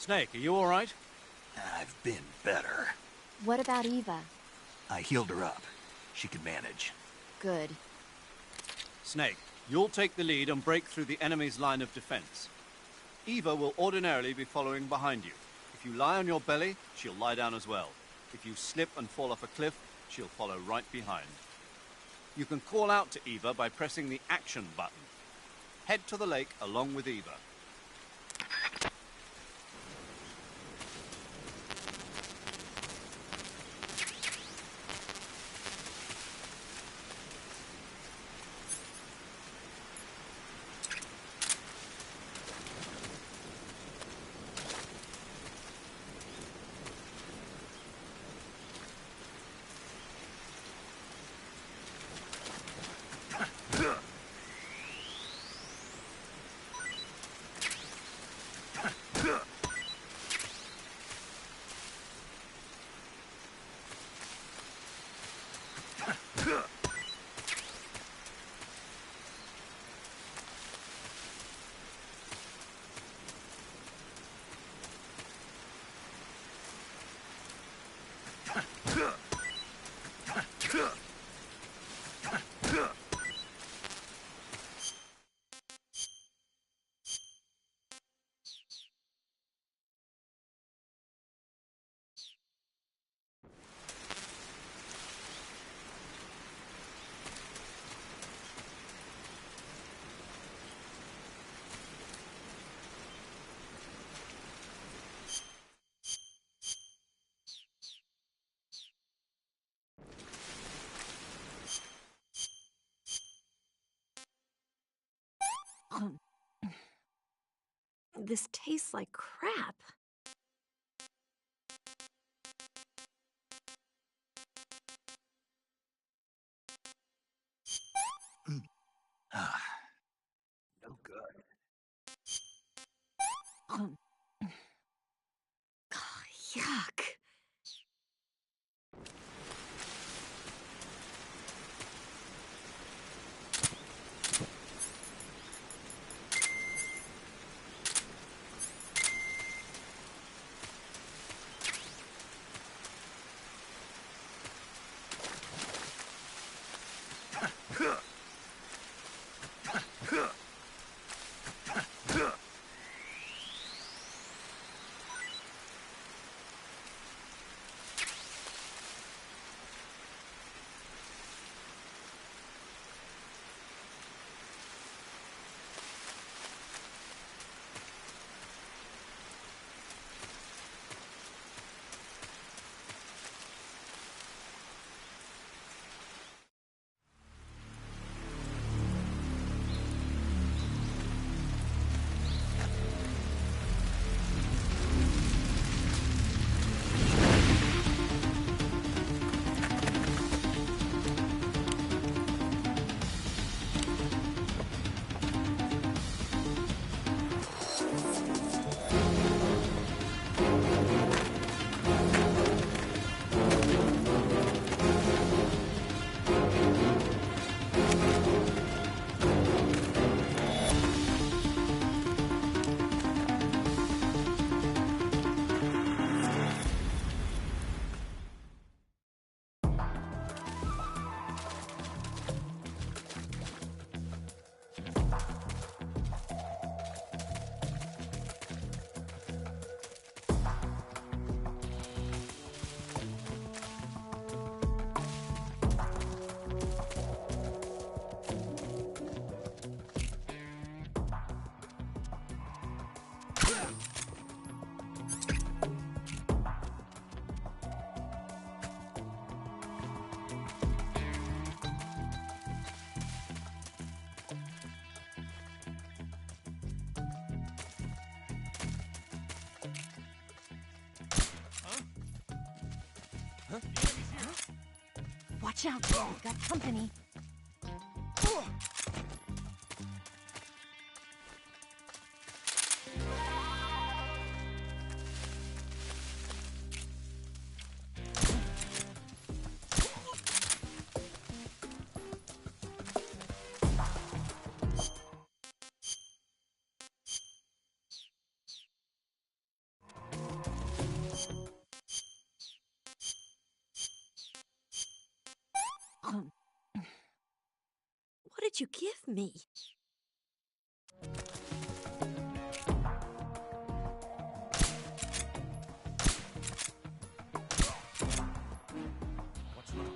Snake, are you all right? I've been better. What about Eva? I healed her up. She can manage. Good. Snake, you'll take the lead and break through the enemy's line of defense. Eva will ordinarily be following behind you. If you lie on your belly, she'll lie down as well. If you slip and fall off a cliff, she'll follow right behind. You can call out to Eva by pressing the action button. Head to the lake along with Eva. This tastes like crap. Ah, no good. Yuck. Watch out, we've got company. did you give me? What's wrong?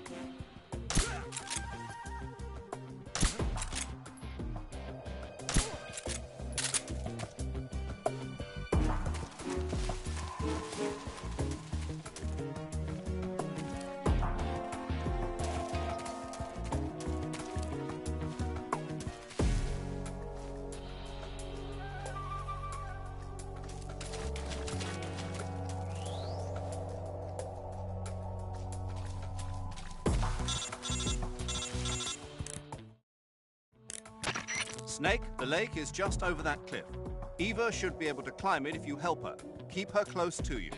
Snake, the lake is just over that cliff. Eva should be able to climb it if you help her. Keep her close to you.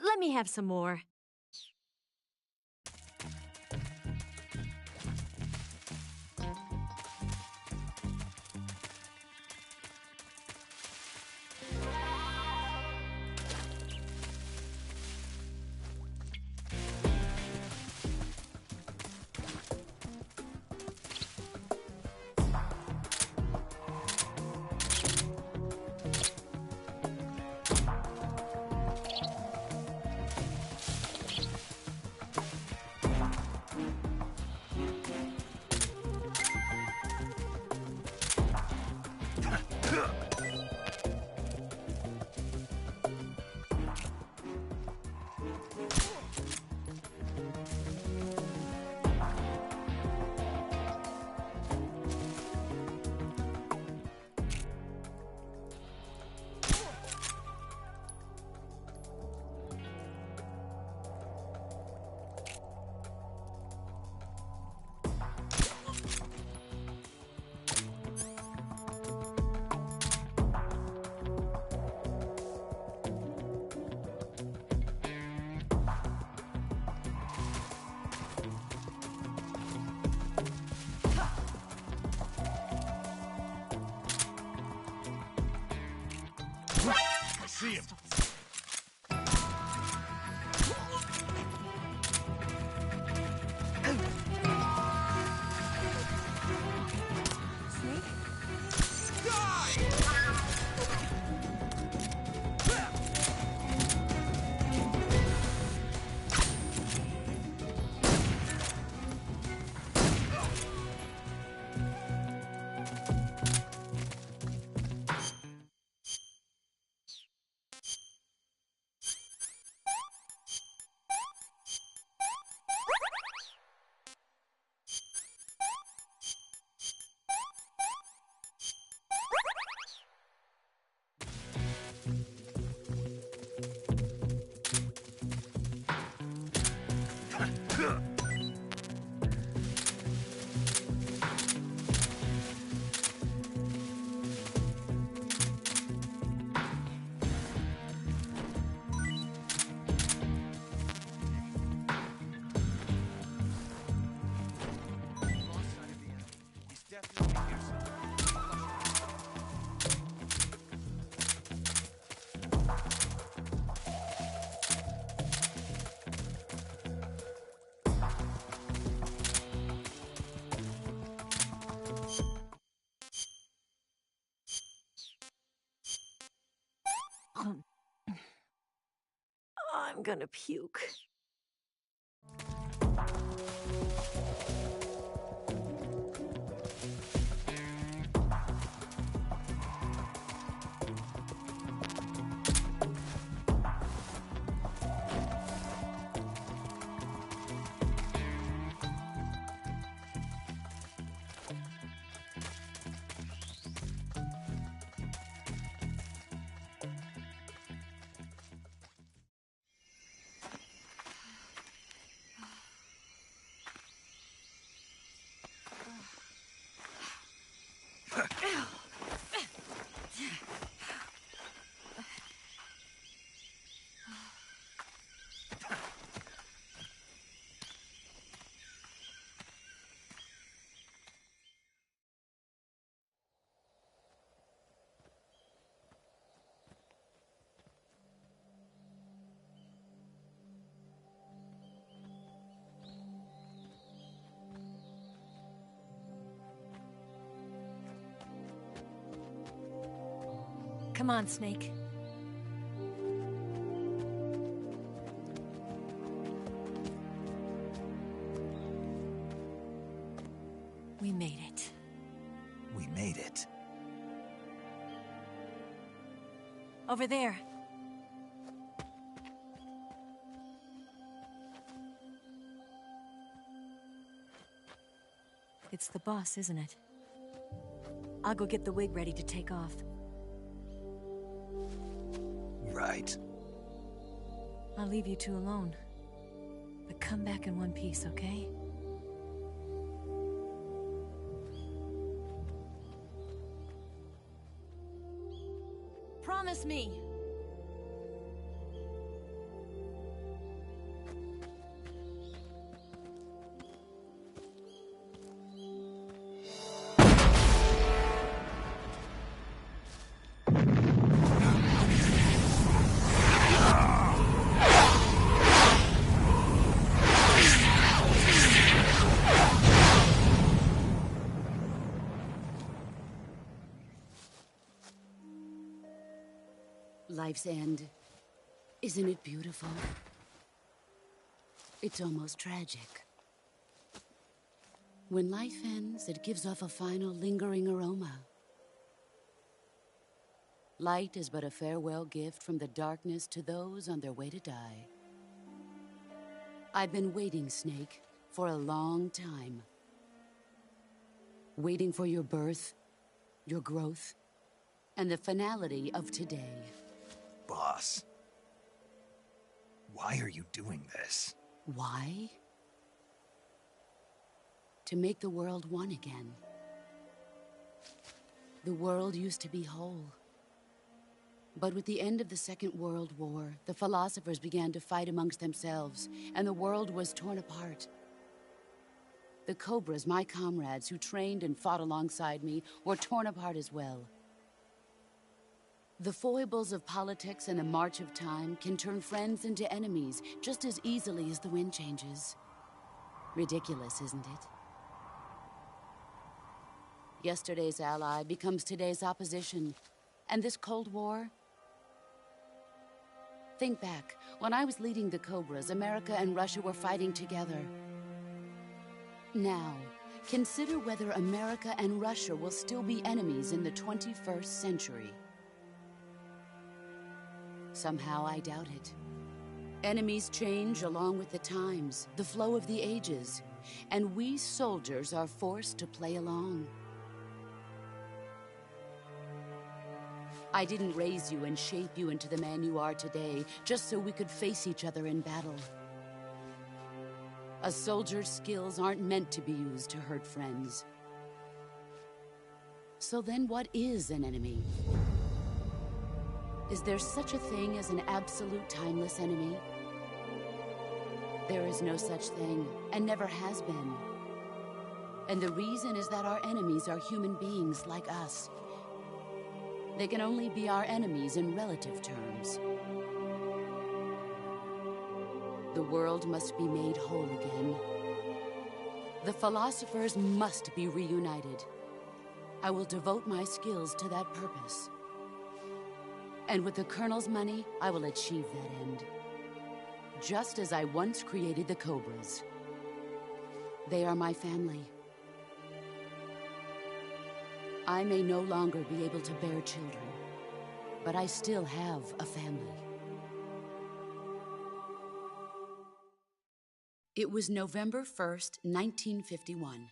Let me have some more. I'm gonna puke. Come on, Snake. We made it. We made it. Over there. It's the boss, isn't it? I'll go get the wig ready to take off. Right. I'll leave you two alone. But come back in one piece, okay? Promise me! Life's end. Isn't it beautiful? It's almost tragic. When life ends, it gives off a final lingering aroma. Light is but a farewell gift from the darkness to those on their way to die. I've been waiting, Snake, for a long time. Waiting for your birth, your growth, and the finality of today. Boss. Why are you doing this? Why? To make the world one again. The world used to be whole. But with the end of the Second World War, the philosophers began to fight amongst themselves, and the world was torn apart. The Cobras, my comrades who trained and fought alongside me, were torn apart as well. The foibles of politics and the march of time can turn friends into enemies just as easily as the wind changes. Ridiculous, isn't it? Yesterday's ally becomes today's opposition. And this Cold War? Think back. When I was leading the Cobras, America and Russia were fighting together. Now, consider whether America and Russia will still be enemies in the 21st century. Somehow I doubt it. Enemies change along with the times, the flow of the ages, and we soldiers are forced to play along. I didn't raise you and shape you into the man you are today just so we could face each other in battle. A soldier's skills aren't meant to be used to hurt friends. So then what is an enemy? Is there such a thing as an absolute timeless enemy? There is no such thing, and never has been. And the reason is that our enemies are human beings like us. They can only be our enemies in relative terms. The world must be made whole again. The philosophers must be reunited. I will devote my skills to that purpose. And with the Colonel's money, I will achieve that end. Just as I once created the Cobras. They are my family. I may no longer be able to bear children, but I still have a family. It was November 1st, 1951.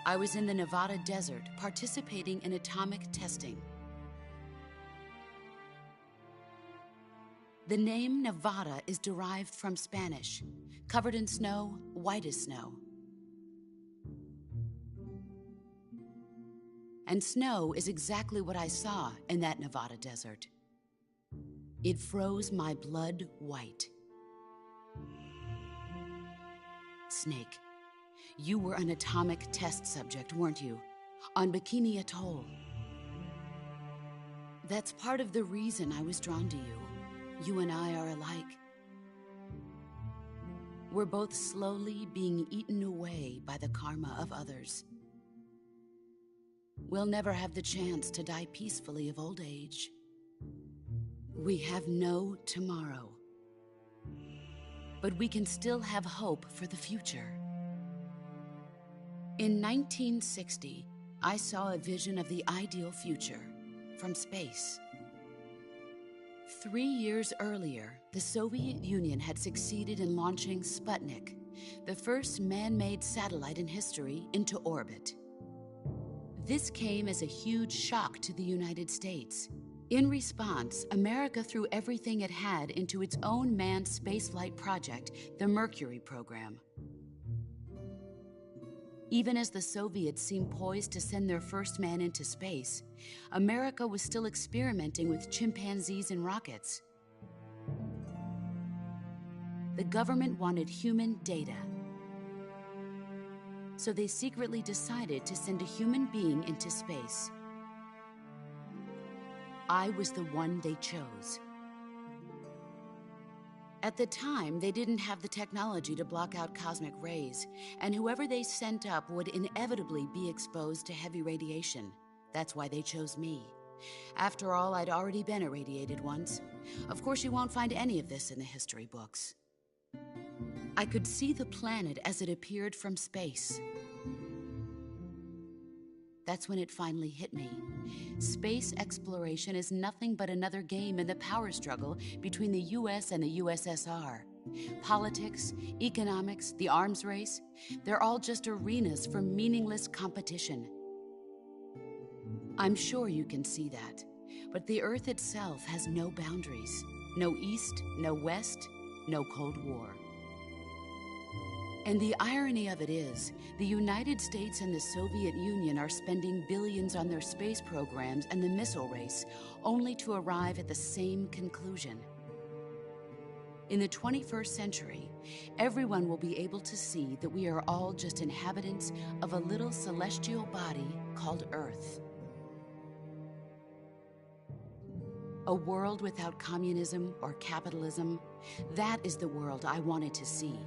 I was in the Nevada desert participating in atomic testing. The name Nevada is derived from Spanish, covered in snow, white as snow. And snow is exactly what I saw in that Nevada desert. It froze my blood white. Snake, you were an atomic test subject, weren't you? On Bikini Atoll. That's part of the reason I was drawn to you. You and I are alike. We're both slowly being eaten away by the karma of others. We'll never have the chance to die peacefully of old age. We have no tomorrow. But we can still have hope for the future. In 1960, I saw a vision of the ideal future from space. 3 years earlier, the Soviet Union had succeeded in launching Sputnik, the first man-made satellite in history, into orbit. This came as a huge shock to the United States. In response, America threw everything it had into its own manned spaceflight project, the Mercury program. Even as the Soviets seemed poised to send their first man into space, America was still experimenting with chimpanzees and rockets. The government wanted human data. So they secretly decided to send a human being into space. I was the one they chose. At the time, they didn't have the technology to block out cosmic rays, and whoever they sent up would inevitably be exposed to heavy radiation. That's why they chose me. After all, I'd already been irradiated once. Of course, you won't find any of this in the history books. I could see the planet as it appeared from space. That's when it finally hit me. Space exploration is nothing but another game in the power struggle between the US and the USSR. Politics, economics, the arms race, they're all just arenas for meaningless competition. I'm sure you can see that, but the Earth itself has no boundaries. No East, no West, no Cold War. And the irony of it is, the United States and the Soviet Union are spending billions on their space programs and the missile race, only to arrive at the same conclusion. In the 21st century, everyone will be able to see that we are all just inhabitants of a little celestial body called Earth. A world without communism or capitalism, that is the world I wanted to see.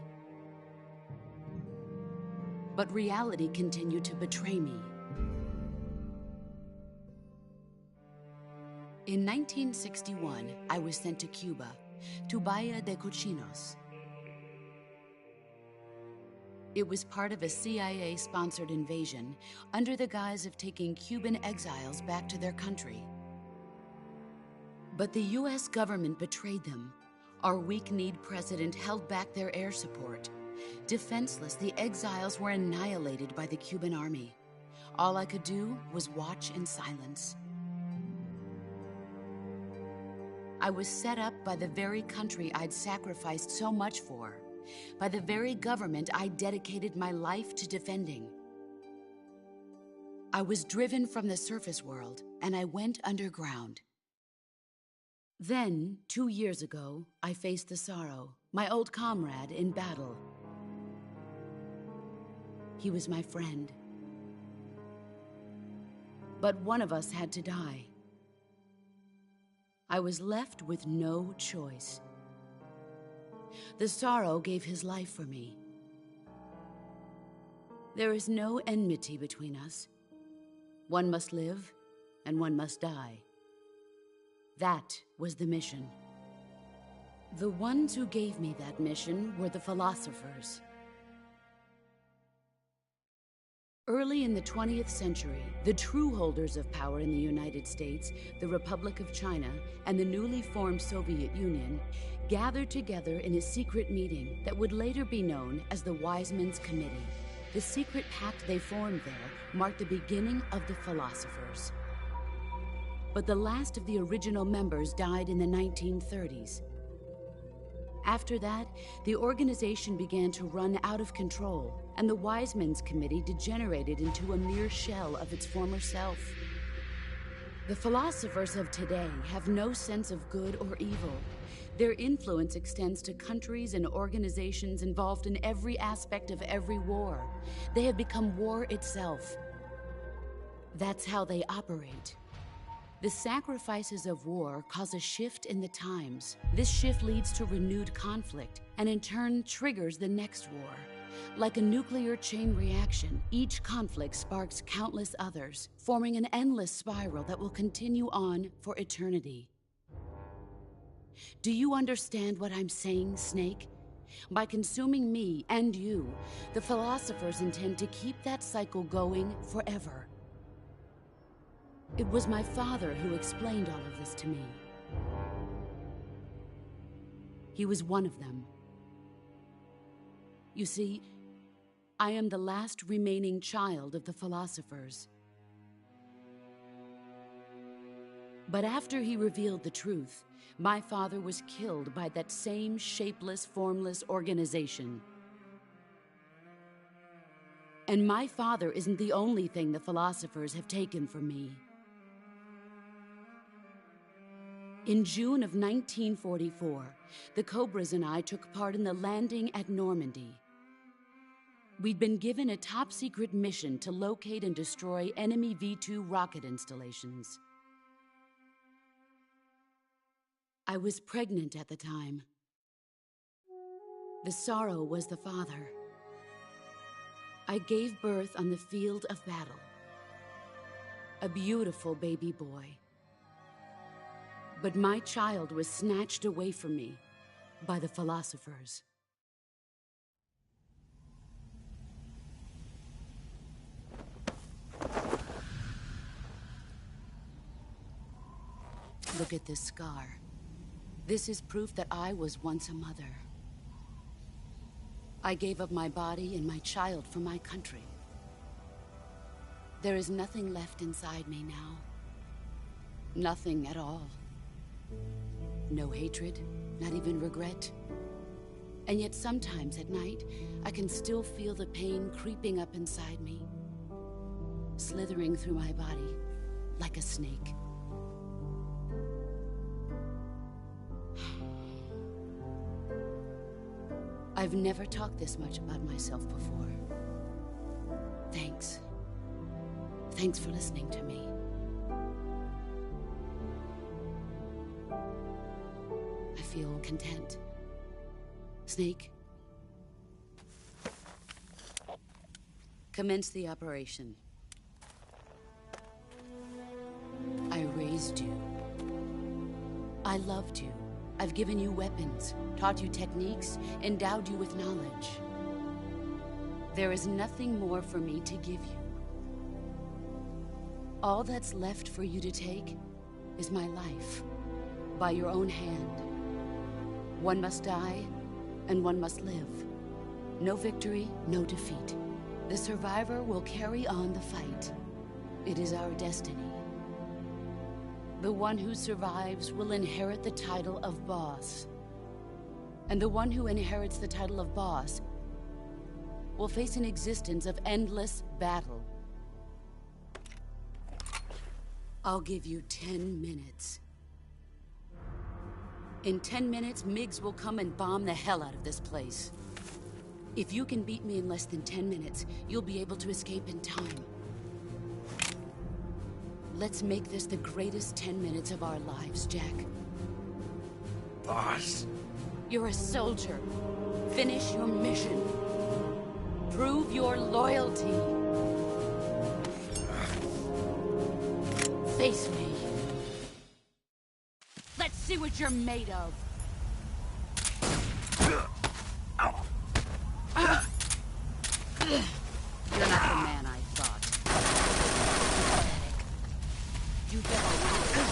But reality continued to betray me. In 1961, I was sent to Cuba, to Bahia de Cochinos. It was part of a CIA-sponsored invasion under the guise of taking Cuban exiles back to their country. But the US government betrayed them. Our weak-kneed president held back their air support. Defenseless, the exiles were annihilated by the Cuban army. All I could do was watch in silence. I was set up by the very country I'd sacrificed so much for. by the very government I dedicated my life to defending. I was driven from the surface world, and I went underground. Then, 2 years ago, I faced the Sorrow, my old comrade in battle. He was my friend. But one of us had to die. I was left with no choice. The Sorrow gave his life for me. There is no enmity between us. One must live, and one must die. That was the mission. The ones who gave me that mission were the philosophers. Early in the 20th century, the true holders of power in the United States, the Republic of China, and the newly formed Soviet Union gathered together in a secret meeting that would later be known as the Wise Men's Committee. The secret pact they formed there marked the beginning of the philosophers. But the last of the original members died in the 1930s. After that, the organization began to run out of control, and the Wise Men's Committee degenerated into a mere shell of its former self. The philosophers of today have no sense of good or evil. Their influence extends to countries and organizations involved in every aspect of every war. They have become war itself. That's how they operate. The sacrifices of war cause a shift in the times. This shift leads to renewed conflict, and in turn triggers the next war. Like a nuclear chain reaction, each conflict sparks countless others, forming an endless spiral that will continue on for eternity. Do you understand what I'm saying, Snake? By consuming me and you, the philosophers intend to keep that cycle going forever. It was my father who explained all of this to me. He was one of them. You see, I am the last remaining child of the philosophers. But after he revealed the truth, my father was killed by that same shapeless, formless organization. And my father isn't the only thing the philosophers have taken from me. In June of 1944, the Cobras and I took part in the landing at Normandy. We'd been given a top-secret mission to locate and destroy enemy V-2 rocket installations. I was pregnant at the time. The Sorrow was the father. I gave birth on the field of battle. A beautiful baby boy. But my child was snatched away from me by the philosophers. Look at this scar. This is proof that I was once a mother. I gave up my body and my child for my country. There is nothing left inside me now. Nothing at all. No hatred, not even regret. And yet sometimes at night, I can still feel the pain creeping up inside me, slithering through my body like a snake. I've never talked this much about myself before. Thanks. Thanks for listening to me. I feel content. Snake, commence the operation. I raised you. I loved you. I've given you weapons, taught you techniques, endowed you with knowledge. There is nothing more for me to give you. All that's left for you to take is my life, by your own hand. One must die, and one must live. No victory, no defeat. The survivor will carry on the fight. It is our destiny. The one who survives will inherit the title of boss. And the one who inherits the title of boss will face an existence of endless battle. I'll give you 10 minutes. In 10 minutes, Miggs will come and bomb the hell out of this place. If you can beat me in less than 10 minutes, you'll be able to escape in time. Let's make this the greatest 10 minutes of our lives, Jack. Boss. You're a soldier. Finish your mission. Prove your loyalty. Face me. Let's see what you're made of. You're not the man I thought. Pathetic. You better run.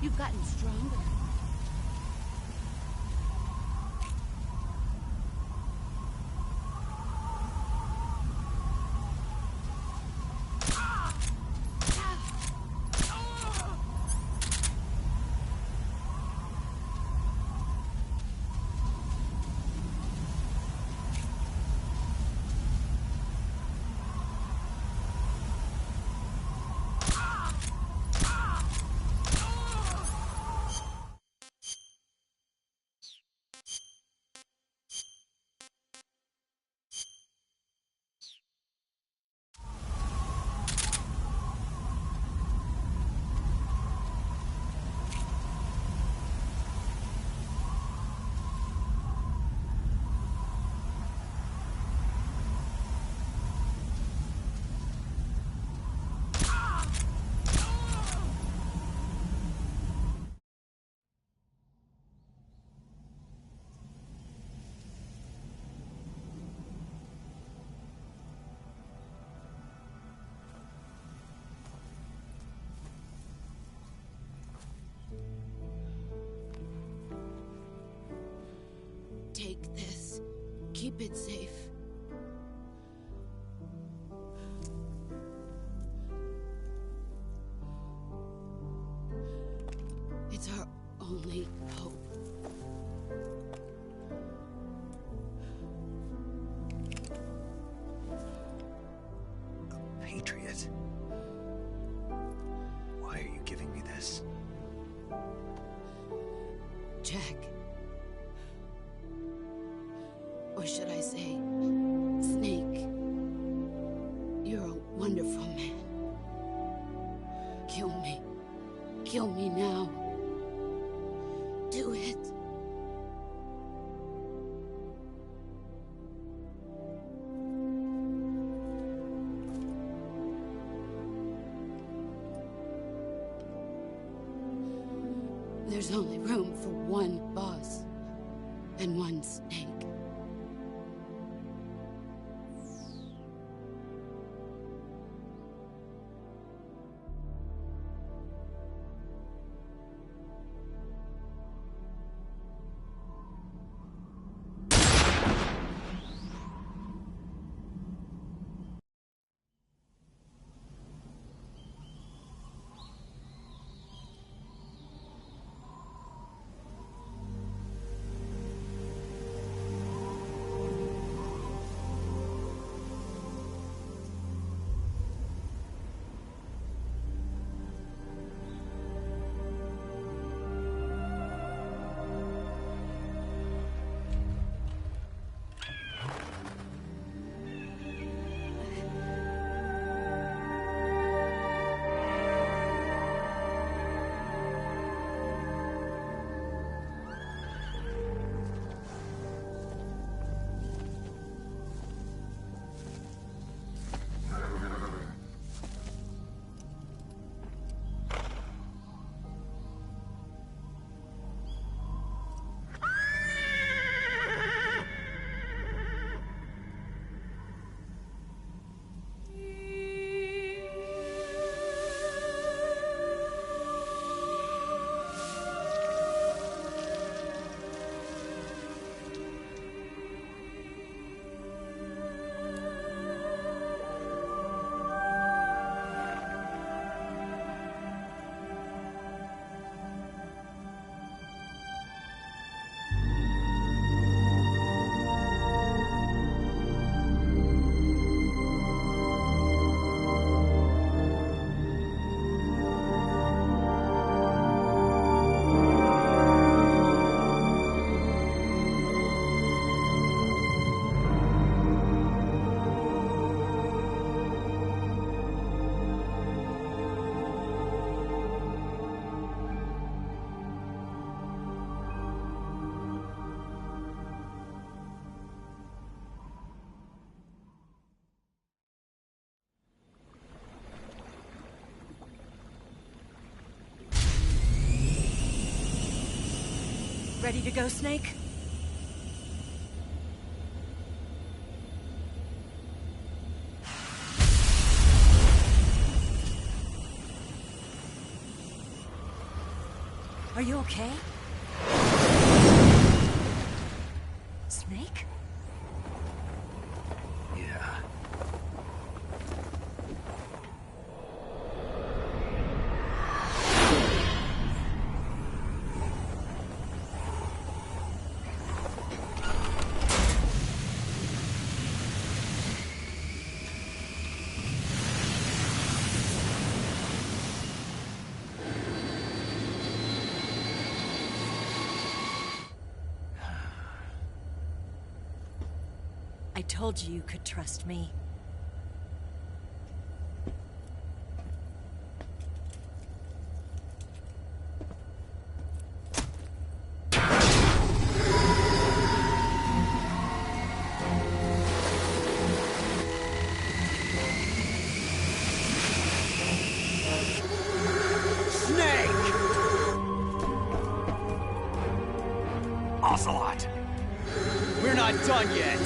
You've gotten stronger. Take this. Keep it safe. It's our only hope. A patriot? Why are you giving me this? Jack. Or should I say, Snake. You're a wonderful man. Kill me. Kill me now. Do it. There's only room for one boss and one Snake. Ready to go, Snake? Are you okay? Snake? Yeah. I told you you could trust me. Snake! Ocelot! We're not done yet!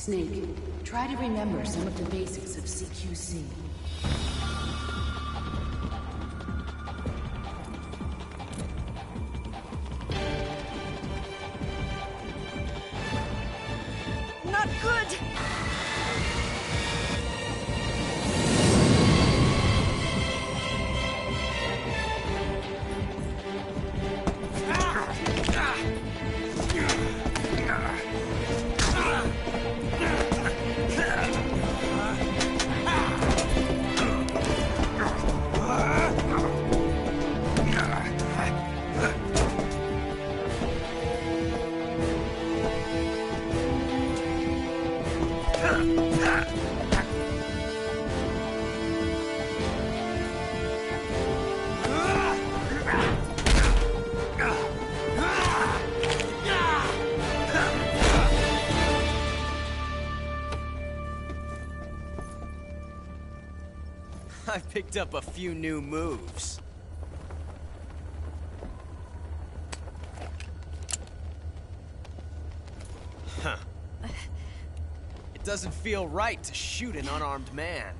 Snake, try to remember some of the basics of CQC. Not good! I picked up a few new moves. Huh. It doesn't feel right to shoot an unarmed man.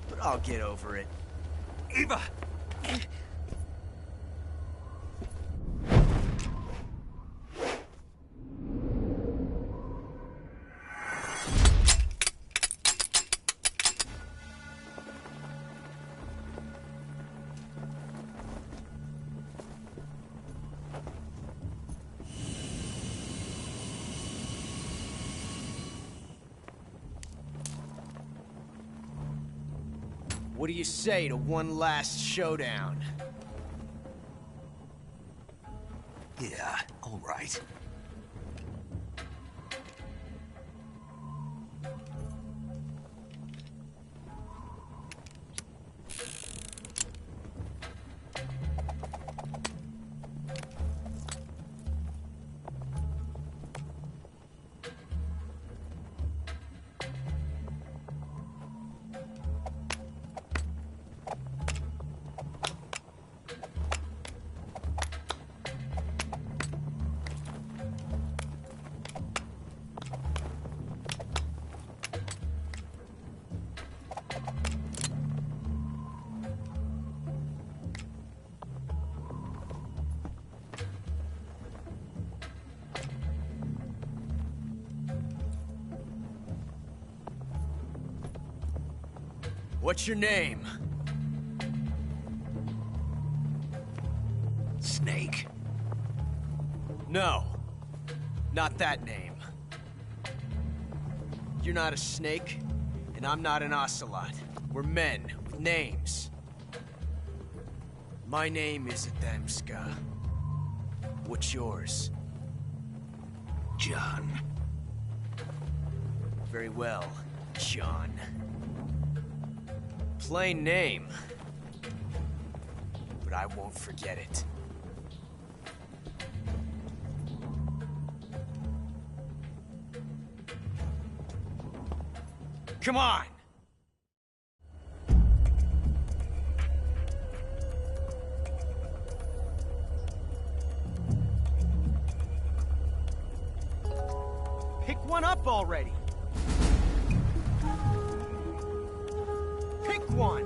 But I'll get over it. Eva! What do you say to one last showdown? Yeah, all right. What's your name? Snake. No. Not that name. You're not a snake, and I'm not an ocelot. We're men with names. My name is Adamska. What's yours? John. Very well, John. Plain name. But I won't forget it. Come on! Pick one up already! Pick one!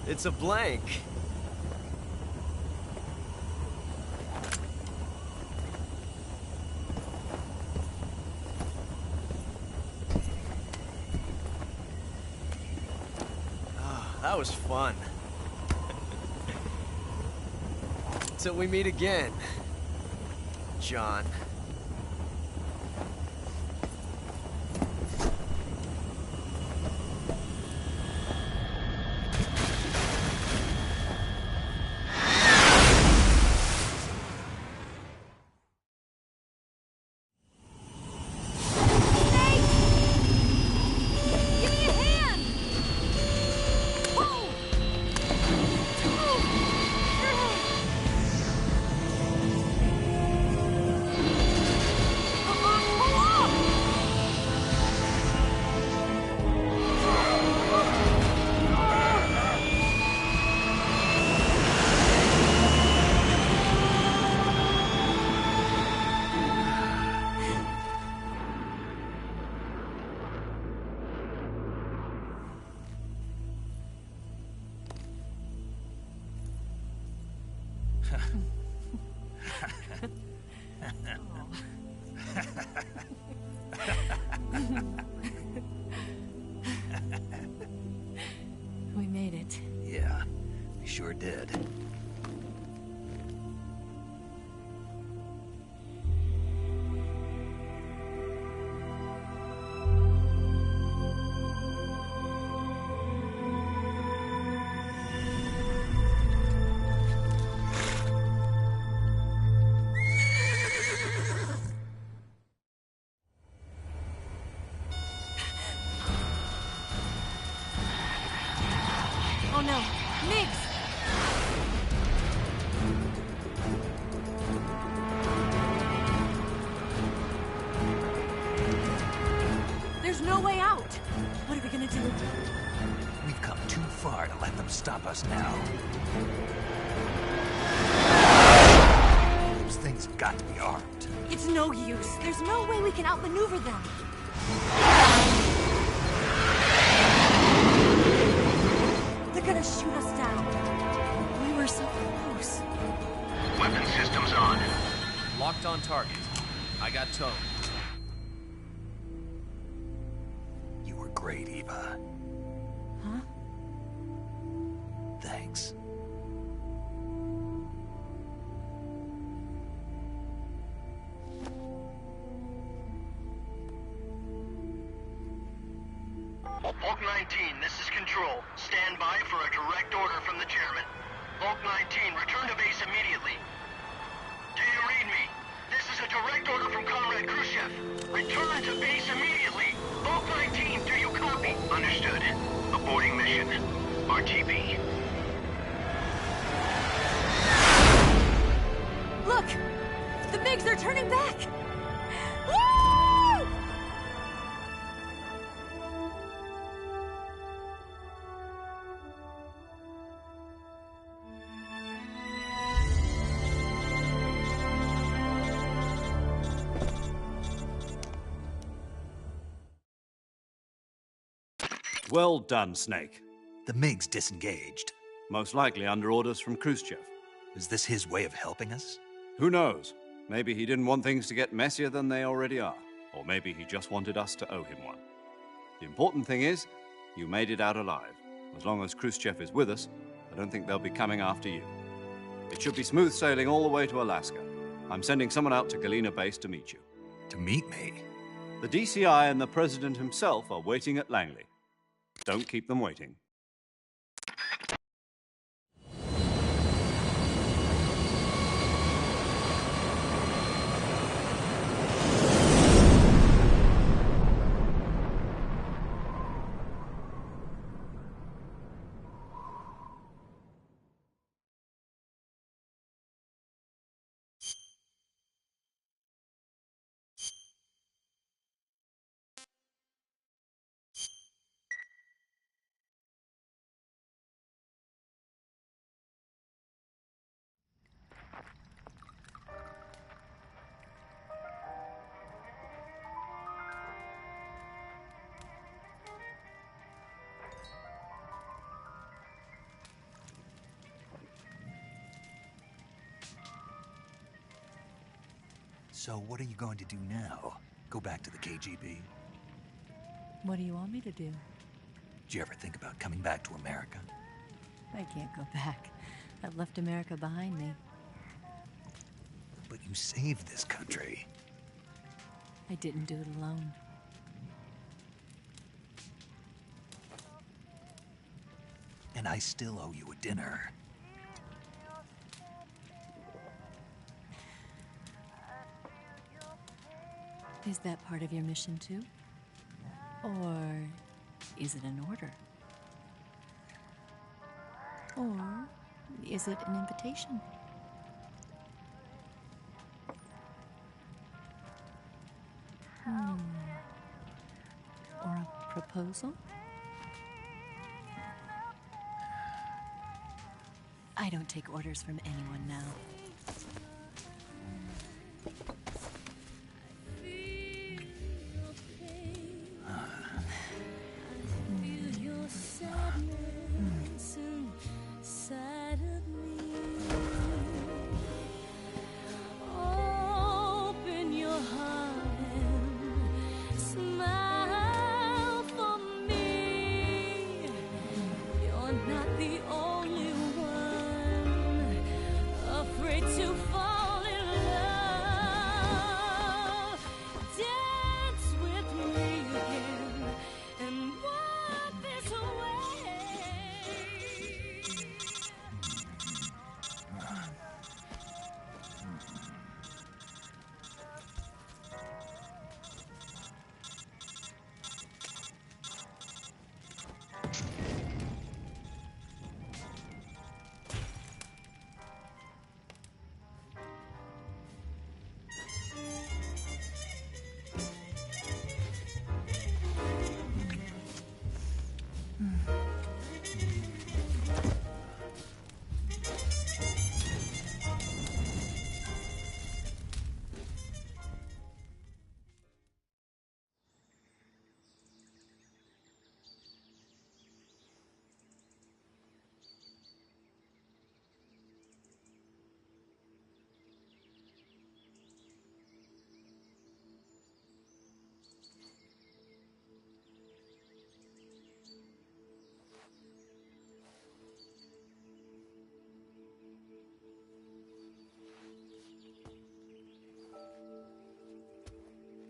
It's a blank. That was fun. Till we meet again, John. We made it. Yeah, we sure did. Oh no, Migs! There's no way out! What are we gonna do? We've come too far to let them stop us now. Those things have got to be armed. It's no use. There's no way we can outmaneuver them. They're gonna shoot us down. We were so close. Weapon systems on. Locked on target. I got towed. You were great, Eva. Huh? Thanks. Bulk 19, this is Control. Stand by for a direct order from the chairman. Bulk 19, return to base immediately. Do you read me? This is a direct order from Comrade Khrushchev. Return to base immediately. Bulk 19, do you copy? Understood. Aborting mission. RTB. Look! The Migs are turning back! Woo! Well done, Snake. The MiG's disengaged. Most likely under orders from Khrushchev. Is this his way of helping us? Who knows? Maybe he didn't want things to get messier than they already are. Or maybe he just wanted us to owe him one. The important thing is, you made it out alive. As long as Khrushchev is with us, I don't think they'll be coming after you. It should be smooth sailing all the way to Alaska. I'm sending someone out to Galena Base to meet you. To meet me? The DCI and the President himself are waiting at Langley. Don't keep them waiting. So what are you going to do now? Go back to the KGB? What do you want me to do? Did you ever think about coming back to America? I can't go back. I've left America behind me. But you saved this country. I didn't do it alone. And I still owe you a dinner. Is that part of your mission too? Or is it an order? Or is it an invitation? Or a proposal? I don't take orders from anyone now.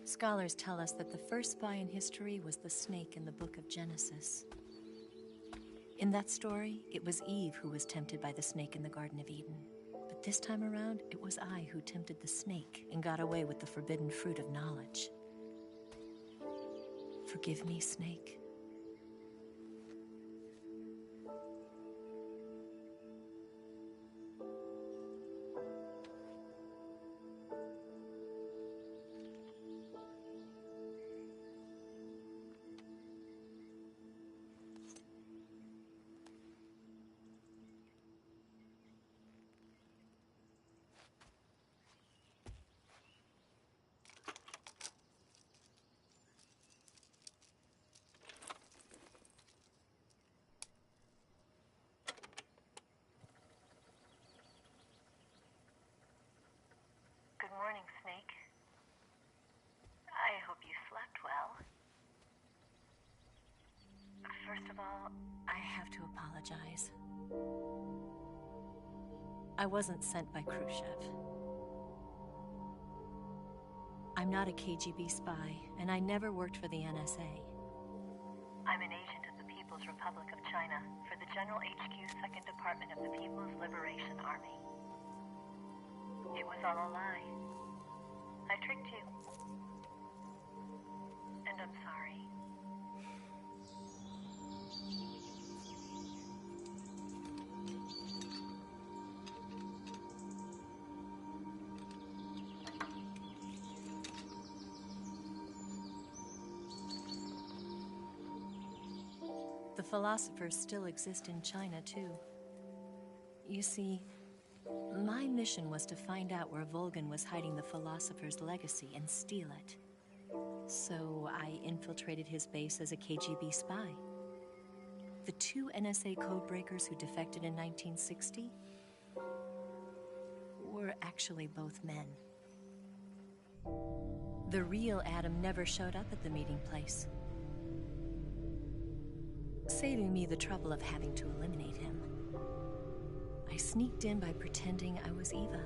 Scholars tell us that the first spy in history was the snake in the book of Genesis. In that story, it was Eve who was tempted by the snake in the Garden of Eden. But this time around, it was I who tempted the snake and got away with the forbidden fruit of knowledge. Forgive me, snake. Good morning, Snake. I hope you slept well. First of all, I have to apologize. I wasn't sent by Khrushchev. I'm not a KGB spy, and I never worked for the NSA. I'm an agent of the People's Republic of China for the General HQ 2nd Department of the People's Liberation Army. It was all a lie. I tricked you. And I'm sorry. The philosophers still exist in China, too. You see, my mission was to find out where Volgin was hiding the philosopher's legacy and steal it. So I infiltrated his base as a KGB spy. The two NSA codebreakers who defected in 1960 were actually both men. The real Adam never showed up at the meeting place, saving me the trouble of having to eliminate him. I sneaked in by pretending I was Eva.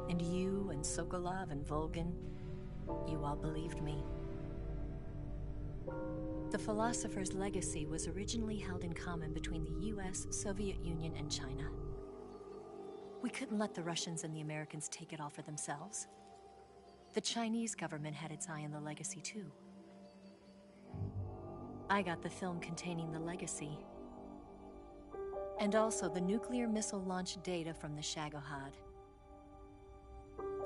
And you and Sokolov and Volgin, you all believed me. The Philosopher's legacy was originally held in common between the US, Soviet Union, and China. We couldn't let the Russians and the Americans take it all for themselves. The Chinese government had its eye on the legacy too. I got the film containing the legacy, and also the nuclear missile launch data from the Shagohod.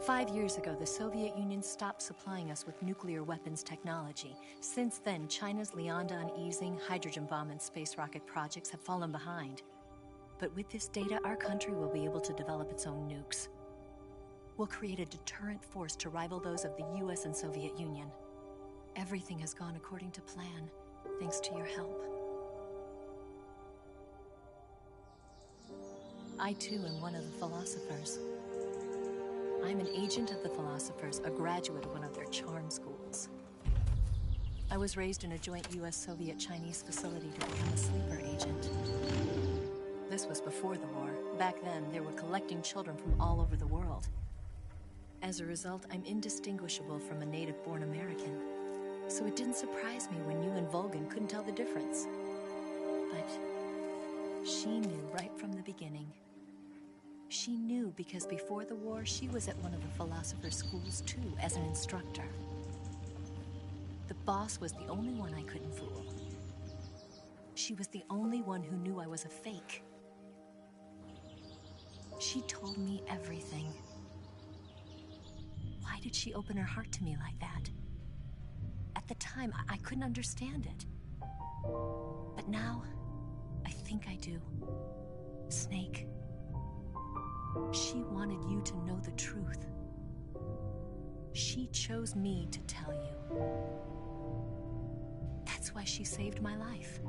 5 years ago, the Soviet Union stopped supplying us with nuclear weapons technology. Since then, China's Liaodong easing, hydrogen bomb, and space rocket projects have fallen behind. But with this data, our country will be able to develop its own nukes. We'll create a deterrent force to rival those of the US and Soviet Union. Everything has gone according to plan, thanks to your help. I too am one of the Philosophers. I'm an agent of the Philosophers, a graduate of one of their charm schools. I was raised in a joint US-Soviet-Chinese facility to become a sleeper agent. This was before the war. Back then, they were collecting children from all over the world. As a result, I'm indistinguishable from a native-born American. So it didn't surprise me when you and Volgin couldn't tell the difference. But she knew right from the beginning. She knew because before the war, she was at one of the Philosopher's schools too, as an instructor. The boss was the only one I couldn't fool. She was the only one who knew I was a fake. She told me everything. Why did she open her heart to me like that? At the time, I couldn't understand it. But now, I think I do. Snake. She wanted you to know the truth. She chose me to tell you. That's why she saved my life.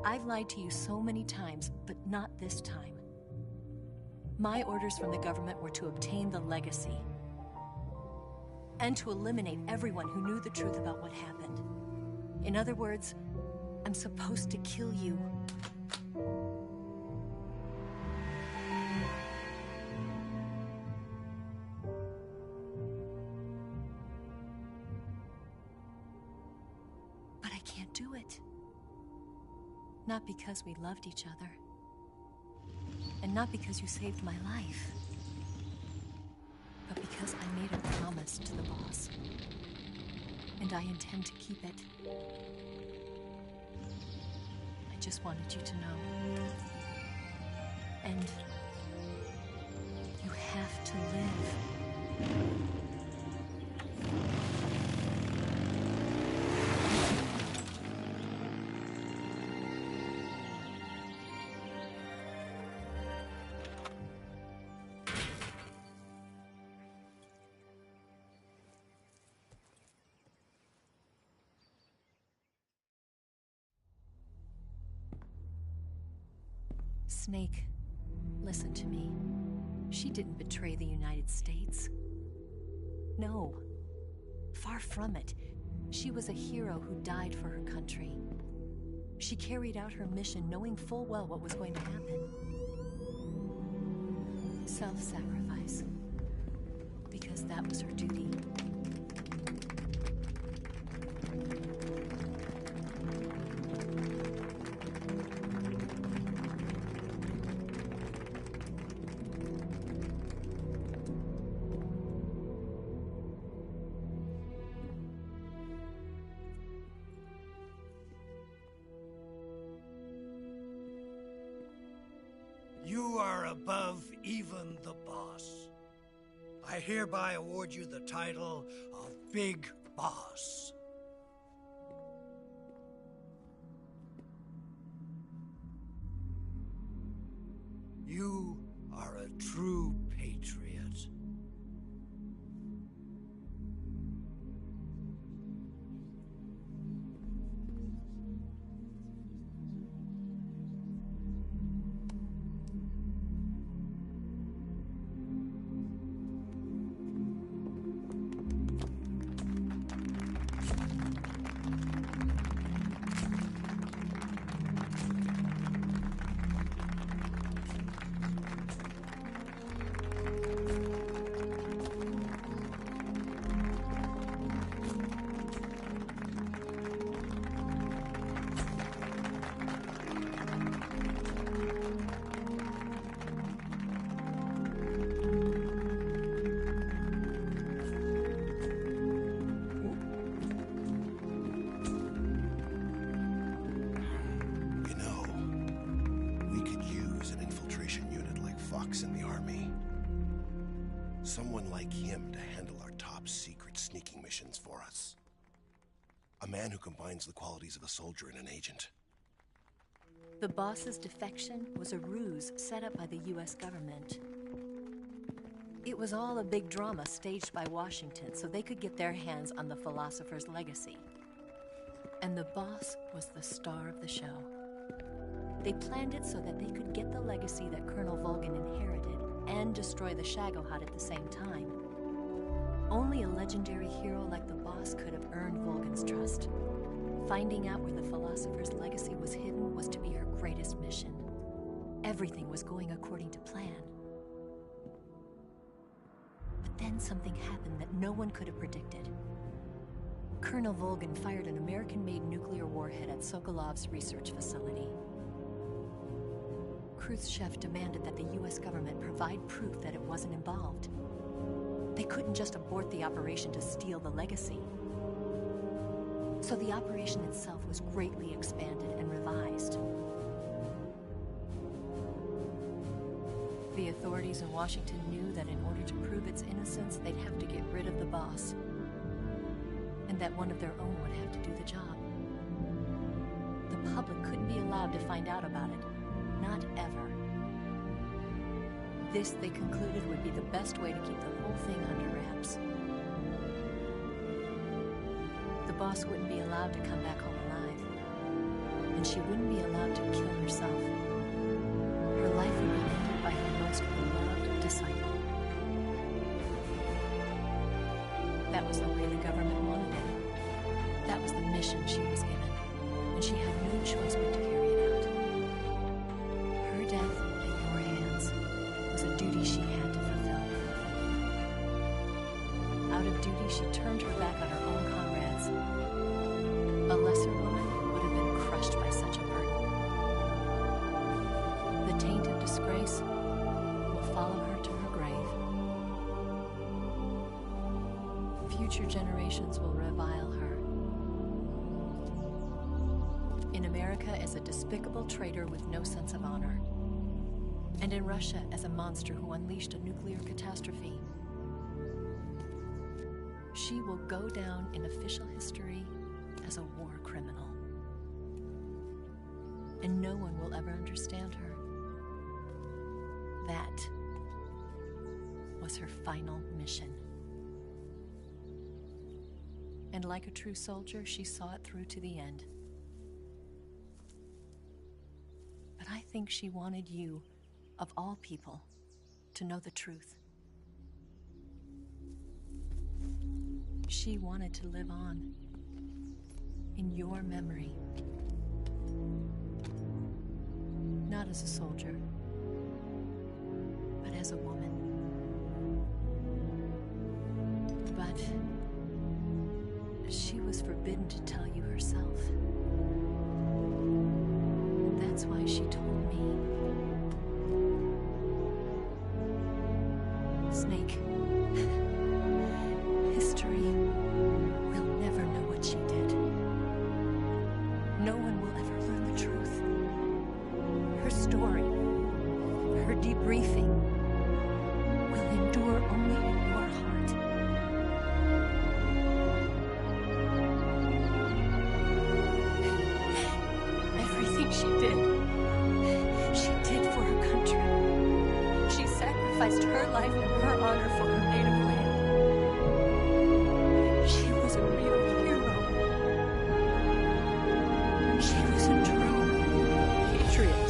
I've lied to you so many times, but not this time. My orders from the government were to obtain the legacy and to eliminate everyone who knew the truth about what happened. In other words, I'm supposed to kill you. But I can't do it. Not because we loved each other. And not because you saved my life. But because I made a promise to the boss. And I intend to keep it. I just wanted you to know. And you have to live. Snake, listen to me. She didn't betray the United States. No. Far from it. She was a hero who died for her country. She carried out her mission knowing full well what was going to happen. Self-sacrifice. Because that was her duty. You are above even the boss. I hereby award you the title of Big Boss. You are a true patriot. Someone like him to handle our top secret sneaking missions for us. A man who combines the qualities of a soldier and an agent. The boss's defection was a ruse set up by the US government. It was all a big drama staged by Washington so they could get their hands on the philosopher's legacy. And the boss was the star of the show. They planned it so that they could get the legacy that Colonel Volgin inherited and destroy the Shagohod at the same time. Only a legendary hero like the boss could have earned Volgin's trust. Finding out where the philosopher's legacy was hidden was to be her greatest mission. Everything was going according to plan. But then something happened that no one could have predicted. Colonel Volgin fired an American-made nuclear warhead at Sokolov's research facility. Khrushchev demanded that the US government provide proof that it wasn't involved. They couldn't just abort the operation to steal the legacy. So the operation itself was greatly expanded and revised. The authorities in Washington knew that in order to prove its innocence, they'd have to get rid of the boss. And that one of their own would have to do the job. The public couldn't be allowed to find out about it. Not ever. This, they concluded, would be the best way to keep the whole thing under wraps. The boss wouldn't be allowed to come back home alive. And she wouldn't be allowed to kill herself. Her life would be ended by her most beloved disciple. That was the way the government wanted it. That was the mission she was given, and she had no choice but to carry it out. Her death at your hands was a duty she had to fulfill. Out of duty, she turned her back on her own comrades. A lesser woman would have been crushed by such a burden. The taint of disgrace will follow her to her grave. Future generations will revile her. In America as a despicable traitor with no sense of honor. And in Russia as a monster who unleashed a nuclear catastrophe. She will go down in official history as a war criminal. And no one will ever understand her. That was her final mission. And like a true soldier, she saw it through to the end. But I think she wanted you, of all people, to know the truth. She wanted to live on in your memory. Not as a soldier, but as a woman. But she was forbidden to tell you herself. That's why she told me. Snake, history will never know what she did. No one will ever learn the truth. Her story, her debriefing, will endure only in your heart. Everything she did for her country. She sacrificed her life and her honor for her native land. She was a real hero. She was a true patriot.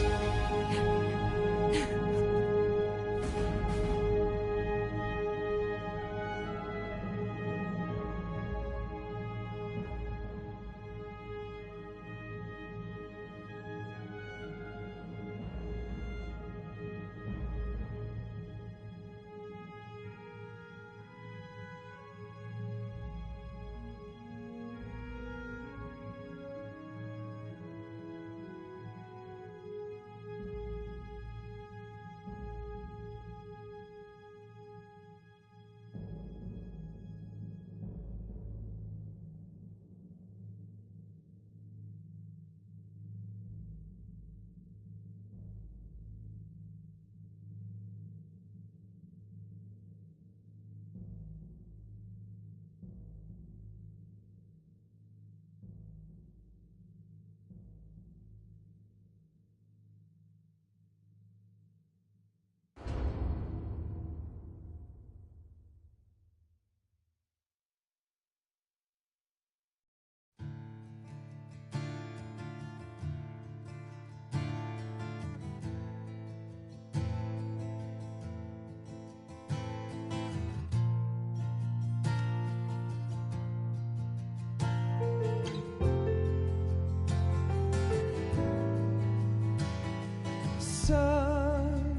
Son,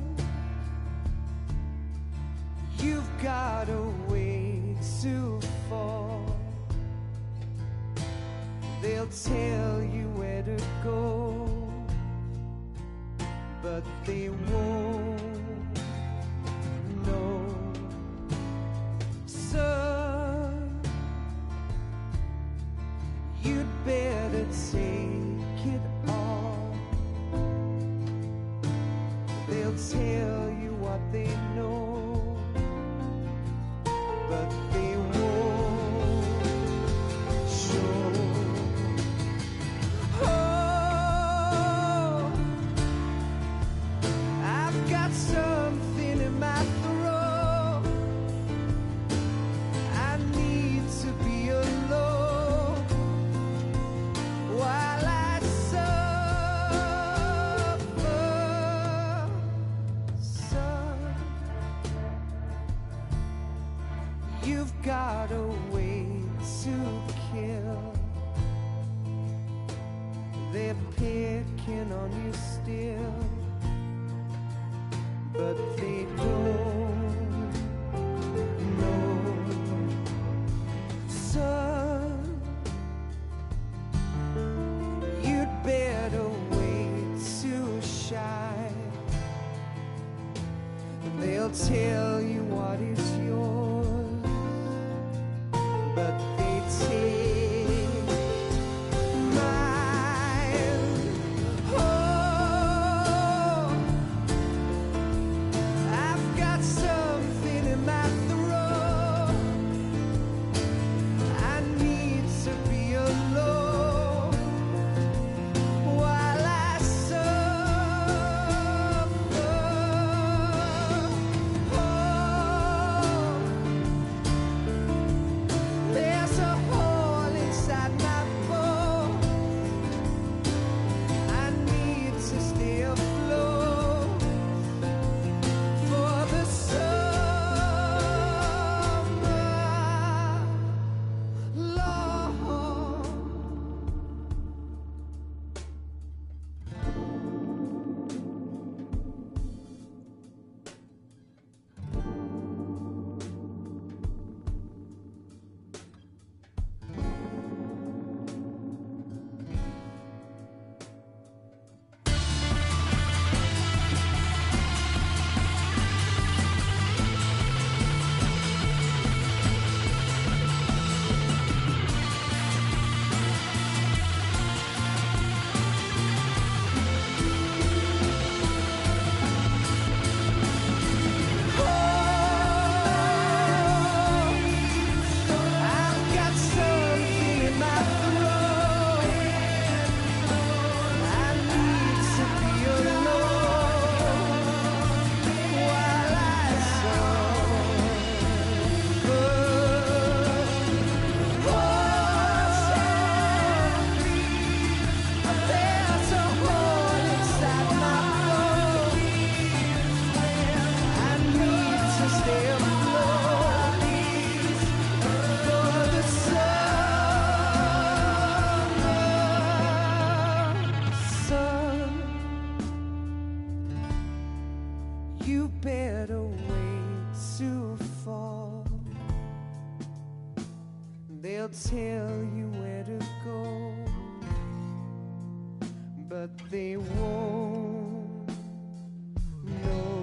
you've got a way to fall. They'll tell you where to go, but they won't know. Son, you'd better take it all. They'll tell you what they know, but they won't show. Oh, I've got something in my throat. I need to be alone while I suffer. Son, you've got a way to kill. They're picking on you still, but they don't know. Son, you'd better wait to shine. They'll tell you what is yours, but they take mine. Oh, I've got something in my throat. I need to be alone while I suffer. Oh, there's a hole inside my bones. I need to stay afloat for the summer, Lord. I've got something in my throat. I need to be alone while I suffer. Oh, there's a hole inside my bones. I need to stay afloat for the summer. Son, you better wait to fall. They'll tell you where to go, but they won't know.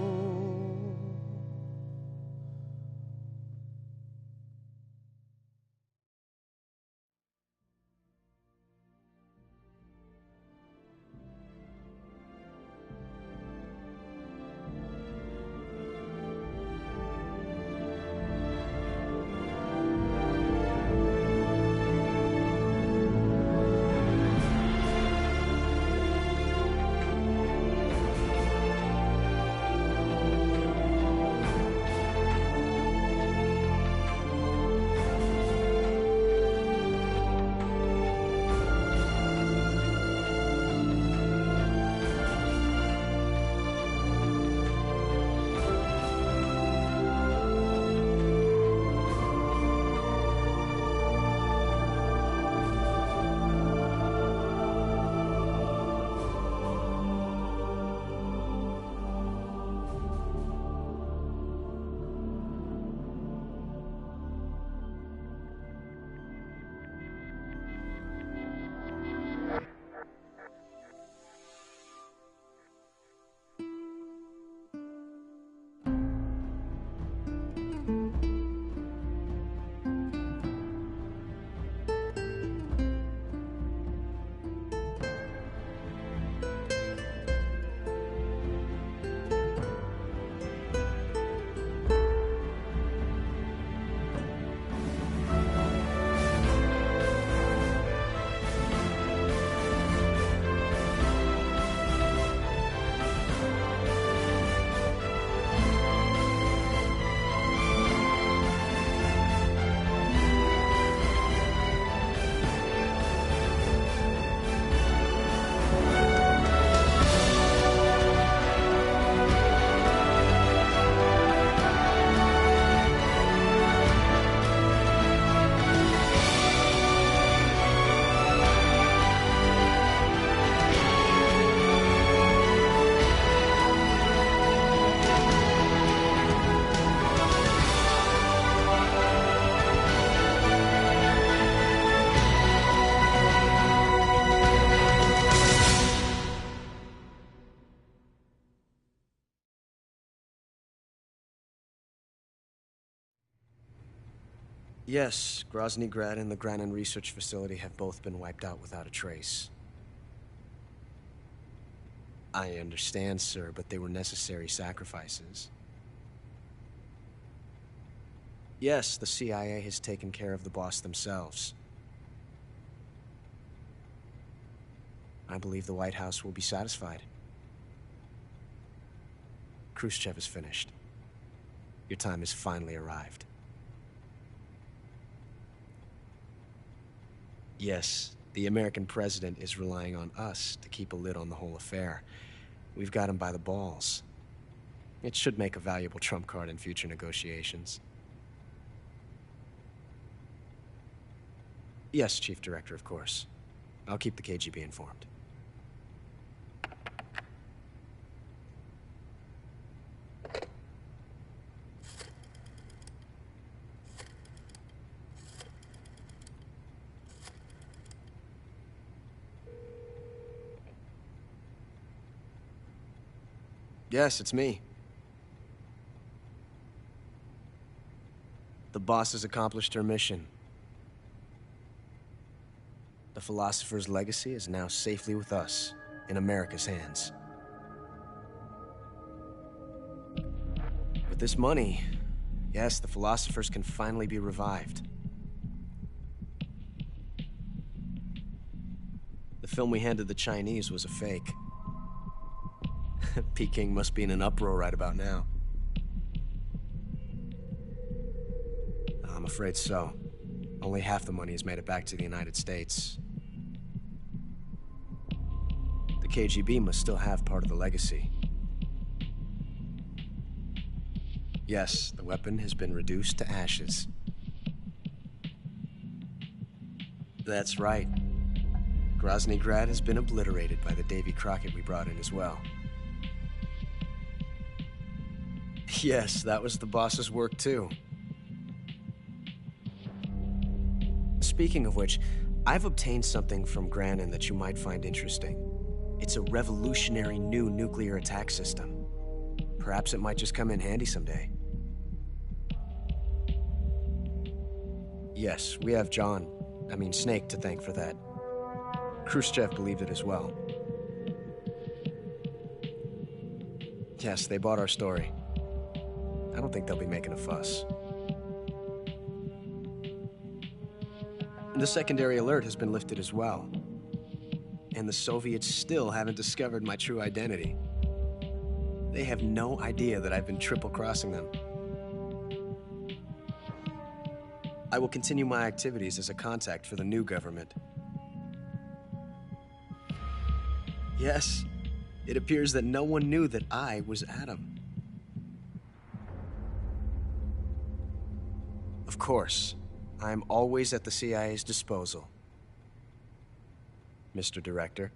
Yes, Grozny Grad and the Granin Research Facility have both been wiped out without a trace. I understand, sir, but they were necessary sacrifices. Yes, the CIA has taken care of the boss themselves. I believe the White House will be satisfied. Khrushchev is finished. Your time has finally arrived. Yes, the American president is relying on us to keep a lid on the whole affair. We've got him by the balls. It should make a valuable trump card in future negotiations. Yes, Chief Director, of course. I'll keep the KGB informed. Yes, it's me. The boss has accomplished her mission. The Philosopher's legacy is now safely with us, in America's hands. With this money, yes, the Philosophers can finally be revived. The film we handed the Chinese was a fake. Peking must be in an uproar right about now. I'm afraid so. Only half the money has made it back to the United States. The KGB must still have part of the legacy. Yes, the weapon has been reduced to ashes. That's right. Grozny Grad has been obliterated by the Davy Crockett we brought in as well. Yes, that was the boss's work too. Speaking of which, I've obtained something from Granin that you might find interesting. It's a revolutionary new nuclear attack system. Perhaps it might just come in handy someday. Yes, we have Snake to thank for that. Khrushchev believed it as well. Yes, they bought our story. I don't think they'll be making a fuss. The secondary alert has been lifted as well. And the Soviets still haven't discovered my true identity. They have no idea that I've been triple-crossing them. I will continue my activities as a contact for the new government. Yes, it appears that no one knew that I was Adam. Of course, I'm always at the CIA's disposal, Mr. Director.